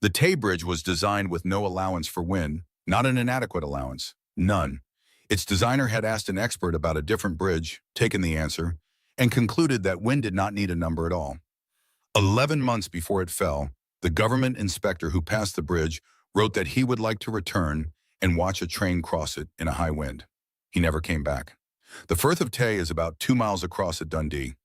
The Tay Bridge was designed with no allowance for wind, not an inadequate allowance, none. Its designer had asked an expert about a different bridge, taken the answer, and concluded that wind did not need a number at all. 11 months before it fell, the government inspector who passed the bridge wrote that he would like to return and watch a train cross it in a high wind. He never came back. The Firth of Tay is about 2 miles across at Dundee.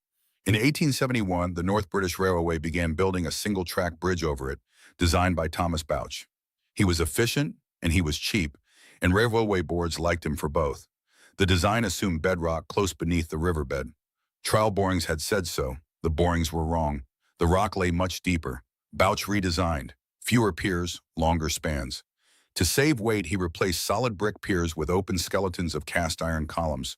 In 1871, the North British Railway began building a single-track bridge over it, designed by Thomas Bouch. He was efficient and he was cheap, and railway boards liked him for both. The design assumed bedrock close beneath the riverbed. Trial borings had said so. The borings were wrong. The rock lay much deeper. Bouch redesigned. Fewer piers, longer spans. To save weight, he replaced solid brick piers with open skeletons of cast iron columns,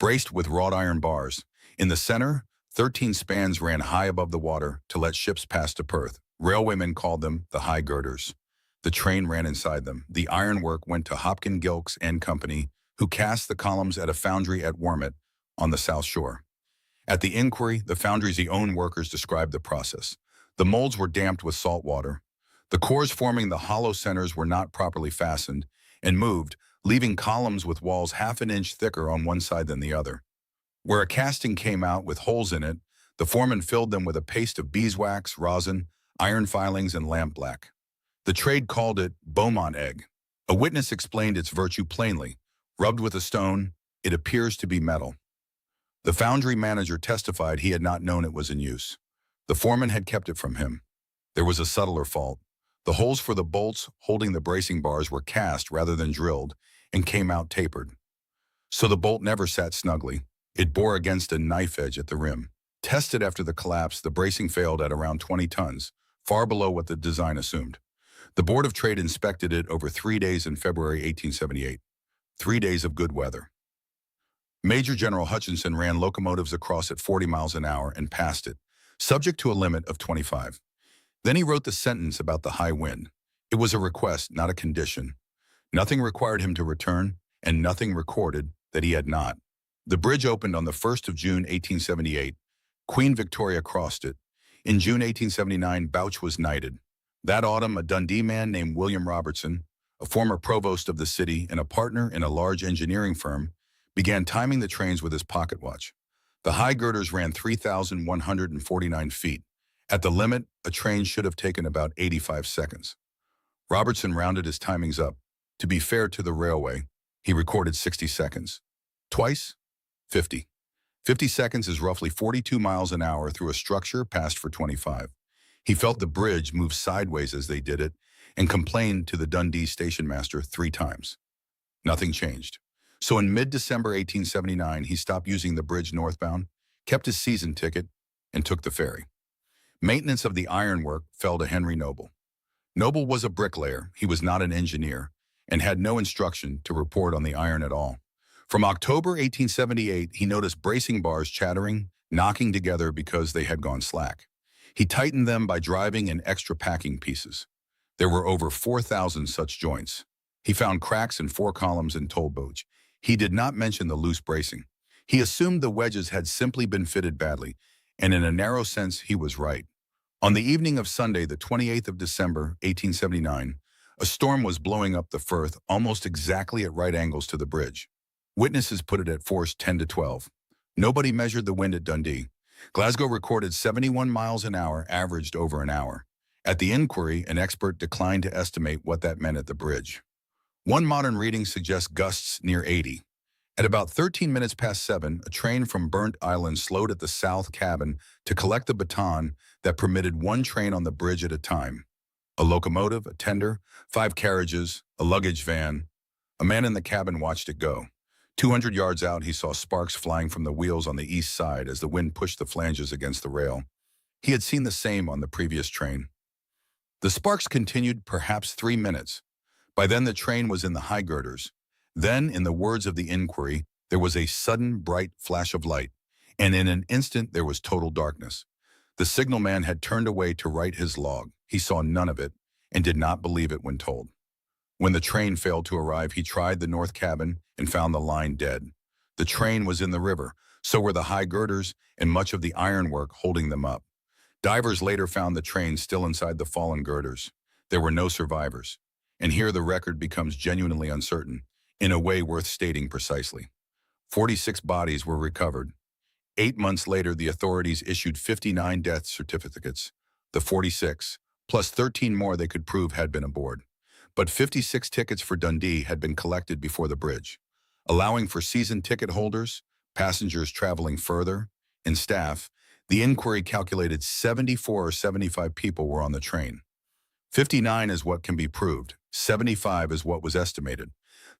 braced with wrought iron bars. In the center, 13 spans ran high above the water to let ships pass to Perth. Railwaymen called them the high girders. The train ran inside them. The ironwork went to Hopkin Gilkes and Company, who cast the columns at a foundry at Wormit on the south shore. At the inquiry, the foundry's own workers described the process. The molds were damped with salt water. The cores forming the hollow centers were not properly fastened and moved, leaving columns with walls half an inch thicker on one side than the other. Where a casting came out with holes in it, the foreman filled them with a paste of beeswax, rosin, iron filings, and lampblack. The trade called it Beaumont egg. A witness explained its virtue plainly. Rubbed with a stone, it appears to be metal. The foundry manager testified he had not known it was in use. The foreman had kept it from him. There was a subtler fault. The holes for the bolts holding the bracing bars were cast rather than drilled and came out tapered. So the bolt never sat snugly. It bore against a knife edge at the rim. Tested after the collapse, the bracing failed at around 20 tons, far below what the design assumed. The Board of Trade inspected it over 3 days in February 1878. 3 days of good weather. Major General Hutchinson ran locomotives across at 40 miles an hour and passed it, subject to a limit of 25. Then he wrote the sentence about the high wind. It was a request, not a condition. Nothing required him to return, and nothing recorded that he had not. The bridge opened on the 1st of June 1878. Queen Victoria crossed it. In June 1879, Bouch was knighted. That autumn, a Dundee man named William Robertson, a former provost of the city and a partner in a large engineering firm, began timing the trains with his pocket watch. The high girders ran 3,149 feet. At the limit, a train should have taken about 85 seconds. Robertson rounded his timings up. To be fair to the railway, he recorded 60 seconds. Twice, 50. 50 seconds is roughly 42 miles an hour through a structure passed for 25. He felt the bridge move sideways as they did it and complained to the Dundee station master 3 times. Nothing changed. So in mid-December 1879, he stopped using the bridge northbound, kept his season ticket, and took the ferry. Maintenance of the ironwork fell to Henry Noble. Noble was a bricklayer, he was not an engineer, and had no instruction to report on the iron at all. From October 1878, he noticed bracing bars chattering, knocking together because they had gone slack. He tightened them by driving in extra packing pieces. There were over 4,000 such joints. He found cracks in 4 columns and told Bouch. He did not mention the loose bracing. He assumed the wedges had simply been fitted badly, and in a narrow sense, he was right. On the evening of Sunday, the 28th of December, 1879, a storm was blowing up the Firth almost exactly at right angles to the bridge. Witnesses put it at force 10 to 12. Nobody measured the wind at Dundee. Glasgow recorded 71 miles an hour, averaged over an hour. At the inquiry, an expert declined to estimate what that meant at the bridge. One modern reading suggests gusts near 80. At about 13 minutes past 7, a train from Burnt Island slowed at the south cabin to collect the baton that permitted 1 train on the bridge at a time. A locomotive, a tender, 5 carriages, a luggage van. A man in the cabin watched it go. 200 yards out, he saw sparks flying from the wheels on the east side as the wind pushed the flanges against the rail. He had seen the same on the previous train. The sparks continued perhaps 3 minutes. By then the train was in the high girders. Then, in the words of the inquiry, there was a sudden bright flash of light, and in an instant there was total darkness. The signalman had turned away to write his log. He saw none of it, and did not believe it when told. When the train failed to arrive, he tried the north cabin and found the line dead. The train was in the river, so were the high girders and much of the ironwork holding them up. Divers later found the train still inside the fallen girders. There were no survivors. And here the record becomes genuinely uncertain, in a way worth stating precisely. 46 bodies were recovered. 8 months later, the authorities issued 59 death certificates. The 46, plus 13 more they could prove had been aboard. But 56 tickets for Dundee had been collected before the bridge, allowing for season ticket holders, passengers traveling further, and staff. The inquiry calculated 74 or 75 people were on the train. 59 is what can be proved. 75 is what was estimated.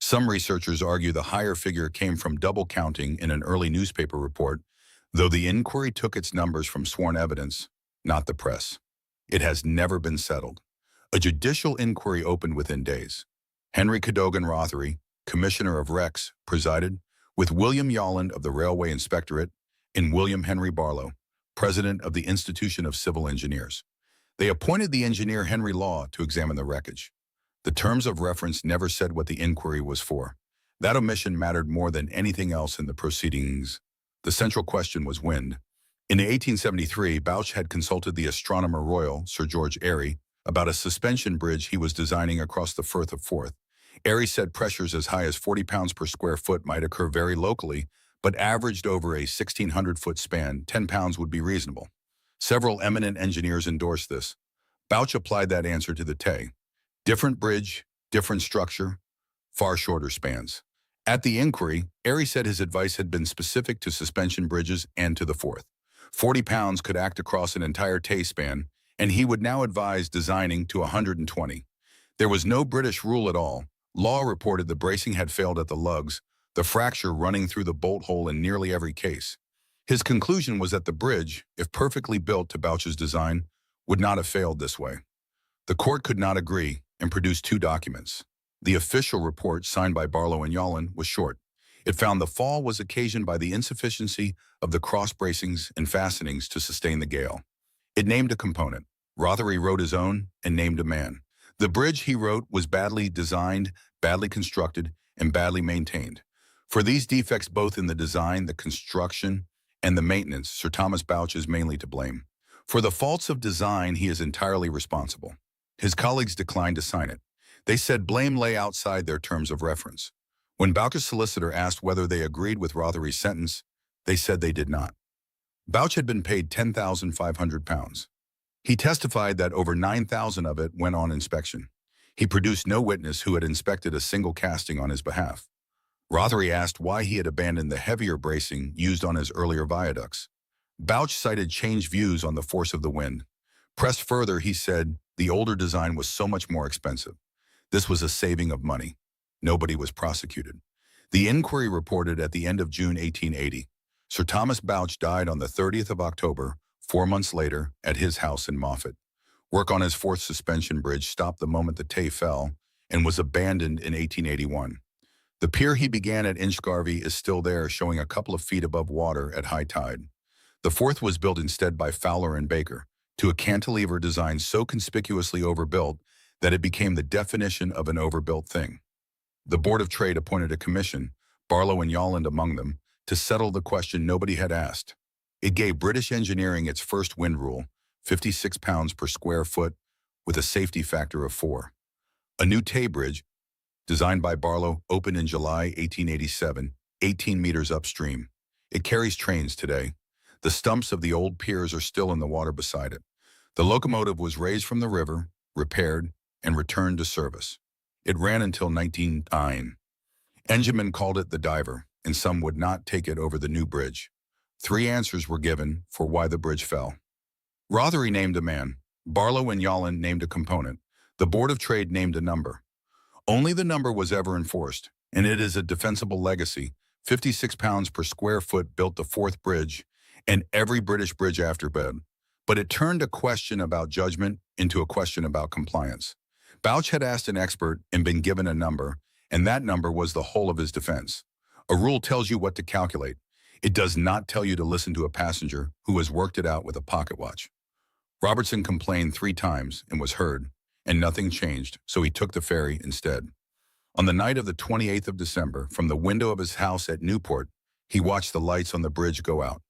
Some researchers argue the higher figure came from double counting in an early newspaper report, though the inquiry took its numbers from sworn evidence, not the press. It has never been settled. A judicial inquiry opened within days. Henry Cadogan Rothery, Commissioner of Recs, presided, with William Yolland of the Railway Inspectorate and William Henry Barlow, President of the Institution of Civil Engineers. They appointed the engineer Henry Law to examine the wreckage. The terms of reference never said what the inquiry was for. That omission mattered more than anything else in the proceedings. The central question was wind. In 1873, Bouch had consulted the Astronomer Royal, Sir George Airy, about a suspension bridge he was designing across the Firth of Forth. Airy said pressures as high as 40 pounds per square foot might occur very locally, but averaged over a 1,600-foot span, 10 pounds would be reasonable. Several eminent engineers endorsed this. Bouch applied that answer to the Tay. Different bridge, different structure, far shorter spans. At the inquiry, Airy said his advice had been specific to suspension bridges and to the Forth. 40 pounds could act across an entire Tay span, and he would now advise designing to 120. There was no British rule at all. Law reported the bracing had failed at the lugs, the fracture running through the bolt hole in nearly every case. His conclusion was that the bridge, if perfectly built to Bouch's design, would not have failed this way. The court could not agree and produced 2 documents. The official report, signed by Barlow and Yolland, was short. It found the fall was occasioned by the insufficiency of the cross bracings and fastenings to sustain the gale. It named a component. Rothery wrote his own and named a man. The bridge, he wrote, was badly designed, badly constructed, and badly maintained. For these defects, both in the design, the construction, and the maintenance, Sir Thomas Bouch is mainly to blame. For the faults of design, he is entirely responsible. His colleagues declined to sign it. They said blame lay outside their terms of reference. When Bouch's solicitor asked whether they agreed with Rothery's sentence, they said they did not. Bouch had been paid £10,500. He testified that over 9,000 of it went on inspection. He produced no witness who had inspected a single casting on his behalf. Rothery asked why he had abandoned the heavier bracing used on his earlier viaducts. Bouch cited changed views on the force of the wind. Pressed further, he said the older design was so much more expensive. This was a saving of money. Nobody was prosecuted. The inquiry reported at the end of June 1880. Sir Thomas Bouch died on the 30th of October, 4 months later, at his house in Moffat. Work on his 4th suspension bridge stopped the moment the Tay fell and was abandoned in 1881. The pier he began at Inchgarvie is still there, showing a couple of feet above water at high tide. The 4th was built instead by Fowler and Baker, to a cantilever design so conspicuously overbuilt that it became the definition of an overbuilt thing. The Board of Trade appointed a commission, Barlow and Yolland among them, to settle the question nobody had asked. It gave British engineering its first wind rule, 56 pounds per square foot, with a safety factor of 4. A new Tay Bridge, designed by Barlow, opened in July 1887, 18 meters upstream. It carries trains today. The stumps of the old piers are still in the water beside it. The locomotive was raised from the river, repaired, and returned to service. It ran until 1909. Enginemen called it the Diver, and some would not take it over the new bridge. 3 answers were given for why the bridge fell. Rothery named a man. Barlow and Yolland named a component. The Board of Trade named a number. Only the number was ever enforced, and it is a defensible legacy. 56 pounds per square foot built the 4th bridge and every British bridge afterbed. But it turned a question about judgment into a question about compliance. Bouch had asked an expert and been given a number, and that number was the whole of his defense. A rule tells you what to calculate. It does not tell you to listen to a passenger who has worked it out with a pocket watch. Robertson complained 3 times and was heard, and nothing changed, so he took the ferry instead. On the night of the 28th of December, from the window of his house at Newport, he watched the lights on the bridge go out.